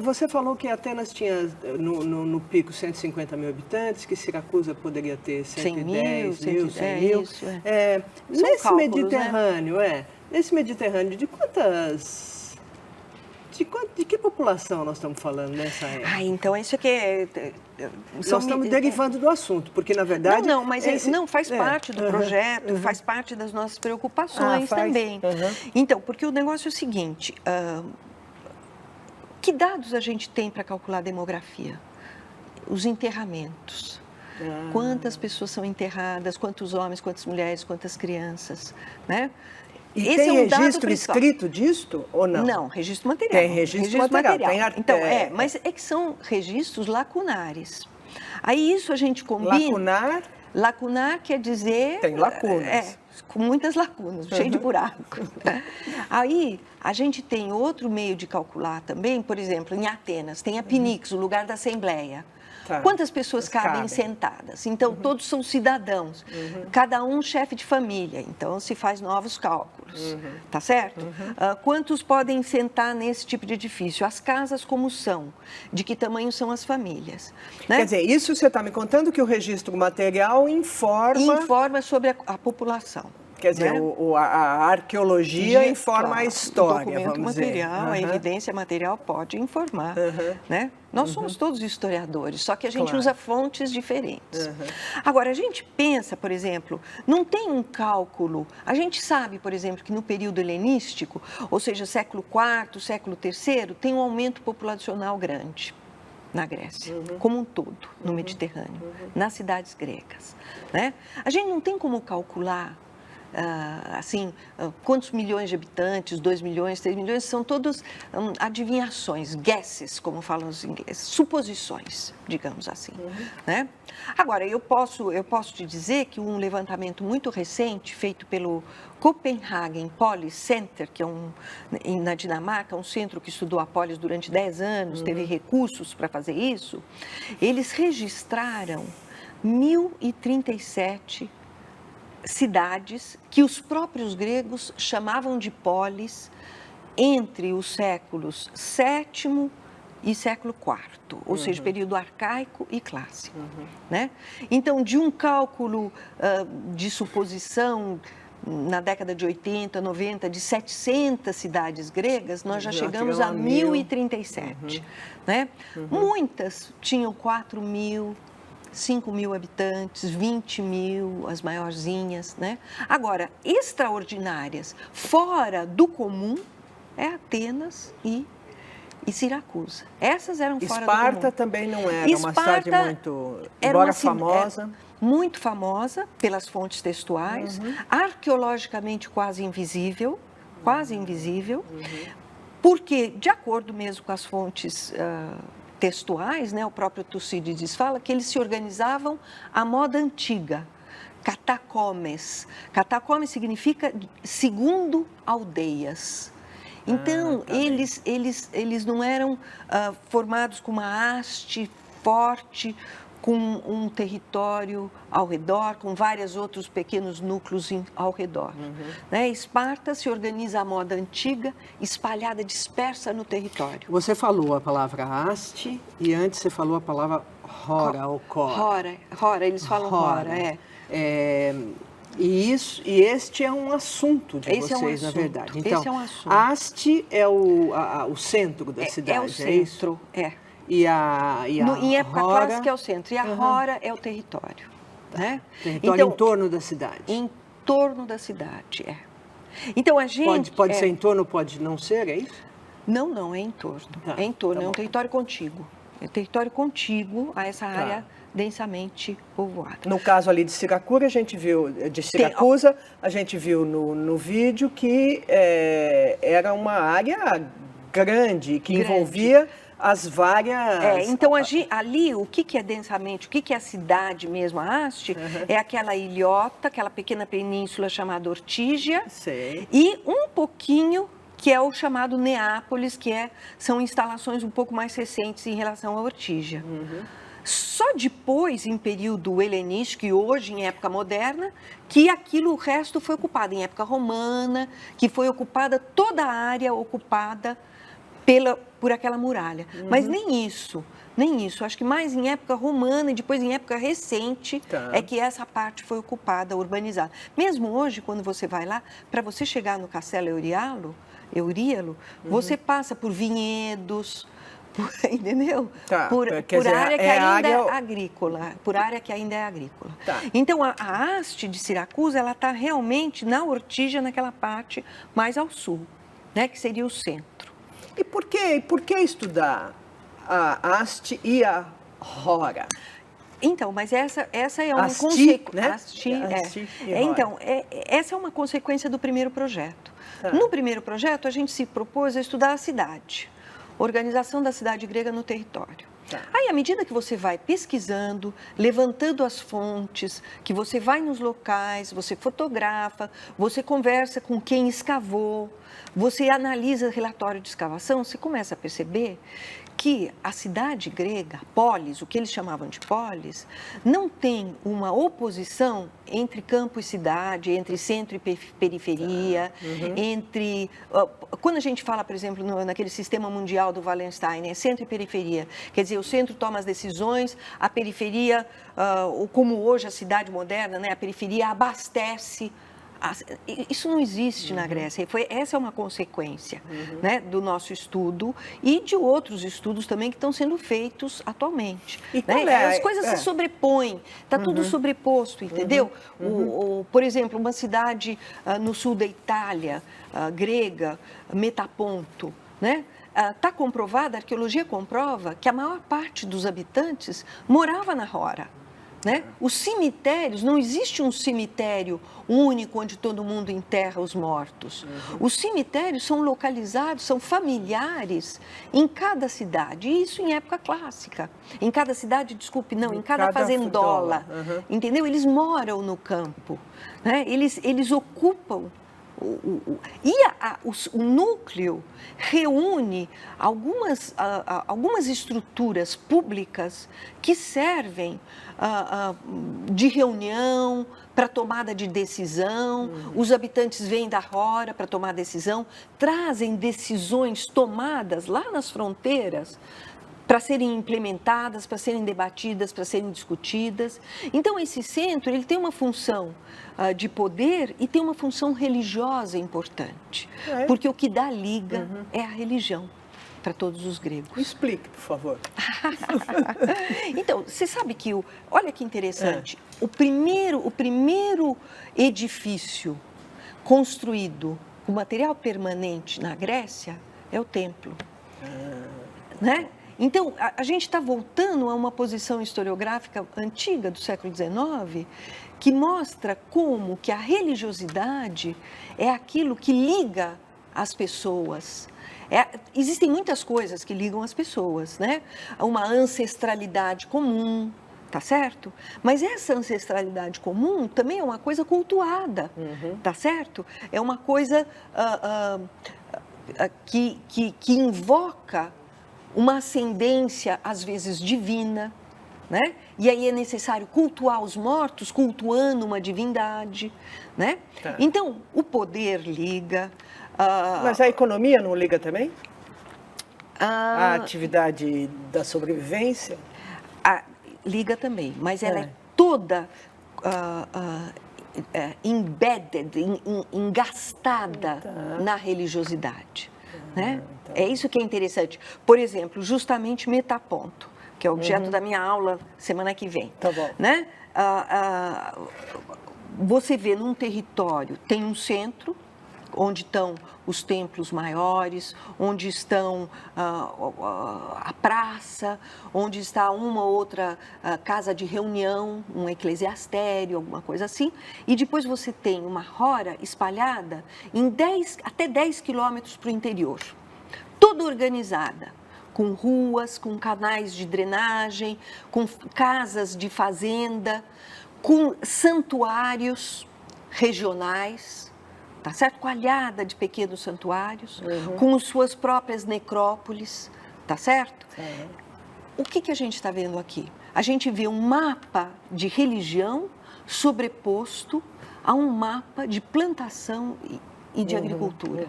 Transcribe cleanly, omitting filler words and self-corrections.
Você falou que Atenas tinha no pico 150 mil habitantes, que Siracusa poderia ter 110 mil, 100 mil. Isso, Nesse cálculos, Mediterrâneo, nesse Mediterrâneo, de que população nós estamos falando nessa época? Então isso aqui Nós estamos derivando do assunto, porque na verdade... Mas faz parte do projeto, faz parte das nossas preocupações também. Então, porque o negócio é o seguinte, que dados a gente tem para calcular a demografia? Os enterramentos. Quantas pessoas são enterradas, quantos homens, quantas mulheres, quantas crianças, né? E esse tem registro escrito disto ou não? Não, registro material. Tem registro material. Tem então, mas é que são registros lacunares. Aí isso a gente combina... Lacunar? Lacunar quer dizer... Tem lacunas. Com muitas lacunas, cheio de buracos. Aí a gente tem outro meio de calcular também, por exemplo, em Atenas, tem a Pinix, o lugar da Assembleia. Quantas pessoas cabem sentadas? Então, todos são cidadãos, cada um chefe de família, então se faz novos cálculos, tá certo? Quantos podem sentar nesse tipo de edifício? As casas como são? De que tamanho são as famílias? Né? Quer dizer, isso você está me contando que o registro material informa sobre a população. Quer dizer, né? a arqueologia informa a história, o documento material, dizer. a evidência material pode informar, né? Nós somos todos historiadores, só que a gente usa fontes diferentes. Agora, a gente pensa, por exemplo, não tem um cálculo, a gente sabe, por exemplo, que no período helenístico, ou seja, século IV, século III, tem um aumento populacional grande na Grécia, como um todo, no Mediterrâneo, nas cidades gregas, né? A gente não tem como calcular quantos milhões de habitantes, 2 milhões, 3 milhões, são todas adivinhações, guesses, como falam os ingleses, suposições, digamos assim. Né? Agora, eu posso te dizer que um levantamento muito recente, feito pelo Copenhagen Polis Center, que é na Dinamarca, um centro que estudou a polis durante 10 anos, teve recursos para fazer isso, eles registraram 1.037 cidades que os próprios gregos chamavam de polis entre os séculos VII e século IV, ou seja, período arcaico e clássico. Né? Então, de um cálculo de suposição na década de 80, 90, de 700 cidades gregas, nós já chegamos a 1.037. Né? Muitas tinham 4 mil, 5 mil habitantes, 20 mil, as maiorzinhas, né? Agora, extraordinárias, fora do comum, é Atenas e Siracusa. Essas eram fora do comum. Esparta também não era uma cidade muito, embora famosa. Muito famosa pelas fontes textuais, arqueologicamente quase invisível, porque, de acordo mesmo com as fontes textuais, né, o próprio Tucídides fala que eles se organizavam à moda antiga, catacomes. Catacomes significa segundo aldeias. Então, eles não eram formados com uma haste forte, com um território ao redor, com vários outros pequenos núcleos ao redor. Né? Esparta se organiza à moda antiga, espalhada, dispersa no território. Você falou a palavra haste e antes você falou a palavra hora ou cora. Hora, eles falam hora, E este é um assunto de vocês, na verdade. Então, esse é um assunto. Haste é o centro da cidade, é o centro, em época clássica é o centro, e a hora é o território. Né? Território então, em torno da cidade. Em torno da cidade, Então, a gente... Pode ser em torno, pode não ser, é isso? Não, é em torno. É em torno, é um território contíguo. É um território contíguo a essa área densamente povoada. No caso ali de Siracusa, a gente viu, a gente viu no vídeo que era uma área grande, que envolvia as várias... Então, ali, o que é densamente, o que é a cidade mesmo, a haste, é aquela ilhota, aquela pequena península chamada Ortígia, e um pouquinho que é o chamado Neápolis, são instalações um pouco mais recentes em relação à Ortígia. Só depois, em período helenístico e hoje em época moderna, que o resto foi ocupado, em época romana, que foi ocupada toda a área ocupada por aquela muralha. Mas nem isso. Nem isso. Acho que mais em época romana e depois em época recente é que essa parte foi ocupada, urbanizada. Mesmo hoje, quando você vai lá, para você chegar no Castelo Euríalo, você passa por vinhedos, entendeu? Por área que ainda é agrícola. Por área que ainda é agrícola. Então, a haste de Siracusa, ela está realmente na Ortigia, naquela parte mais ao sul, né, que seria o centro. E por que estudar a haste e a hora? Então, mas essa é uma consequência, né? Então, essa é uma consequência do primeiro projeto. No primeiro projeto, a gente se propôs a estudar a cidade, organização da cidade grega no território. Aí, à medida que você vai pesquisando, levantando as fontes, que você vai nos locais, você fotografa, você conversa com quem escavou, você analisa relatório de escavação, você começa a perceber que a cidade grega, polis, o que eles chamavam de polis, não tem uma oposição entre campo e cidade, entre centro e periferia, entre... Quando a gente fala, por exemplo, naquele sistema mundial do Wallenstein, centro e periferia, quer dizer, o centro toma as decisões, a periferia, como hoje a cidade moderna, né, a periferia abastece. Isso não existe na Grécia. Essa é uma consequência, né, do nosso estudo e de outros estudos também que estão sendo feitos atualmente. Né? As coisas se sobrepõem, está tudo sobreposto, entendeu? Por exemplo, uma cidade no sul da Itália, grega, Metaponto, né? Está comprovada, a arqueologia comprova que a maior parte dos habitantes morava na Hora. Né? Os cemitérios, não existe um cemitério único onde todo mundo enterra os mortos. Os cemitérios são localizados, são familiares em cada cidade, e isso em época clássica. Em cada cidade, desculpe, não, em cada fazendola, entendeu? Eles moram no campo, né? Eles ocupam o núcleo reúne algumas estruturas públicas que servem de reunião para tomada de decisão. Os habitantes vêm da Hora para tomar decisão, trazem decisões tomadas lá nas fronteiras para serem implementadas, para serem debatidas, para serem discutidas. Então, esse centro ele tem uma função de poder e tem uma função religiosa importante, porque o que dá liga é a religião para todos os gregos. Explique, por favor. Então, você sabe que, olha que interessante, o primeiro edifício construído com material permanente na Grécia é o templo, né? Então, a gente está voltando a uma posição historiográfica antiga do século XIX, que mostra como que a religiosidade é aquilo que liga as pessoas. Existem muitas coisas que ligam as pessoas, né? Uma ancestralidade comum, tá certo? Mas essa ancestralidade comum também é uma coisa cultuada, tá certo? É uma coisa que invoca uma ascendência, às vezes, divina, né? E aí é necessário cultuar os mortos, cultuando uma divindade, né? Então, o poder liga... Mas a economia não liga também? A atividade da sobrevivência? Liga também, mas ela é toda embedded, engastada na religiosidade. Né? É isso que é interessante. Por exemplo, justamente Metaponto, que é objeto da minha aula semana que vem. Tá bom. Né? Você vê num território, tem um centro, onde estão os templos maiores, onde estão a praça, onde está uma ou outra casa de reunião, um eclesiastério, alguma coisa assim. E depois você tem uma hora espalhada em até 10 quilômetros para o interior, toda organizada, com ruas, com canais de drenagem, com casas de fazenda, com santuários regionais, tá certo? Coalhada de pequenos santuários, com suas próprias necrópolis, tá certo? O que a gente está vendo aqui? A gente vê um mapa de religião sobreposto a um mapa de plantação e de agricultura.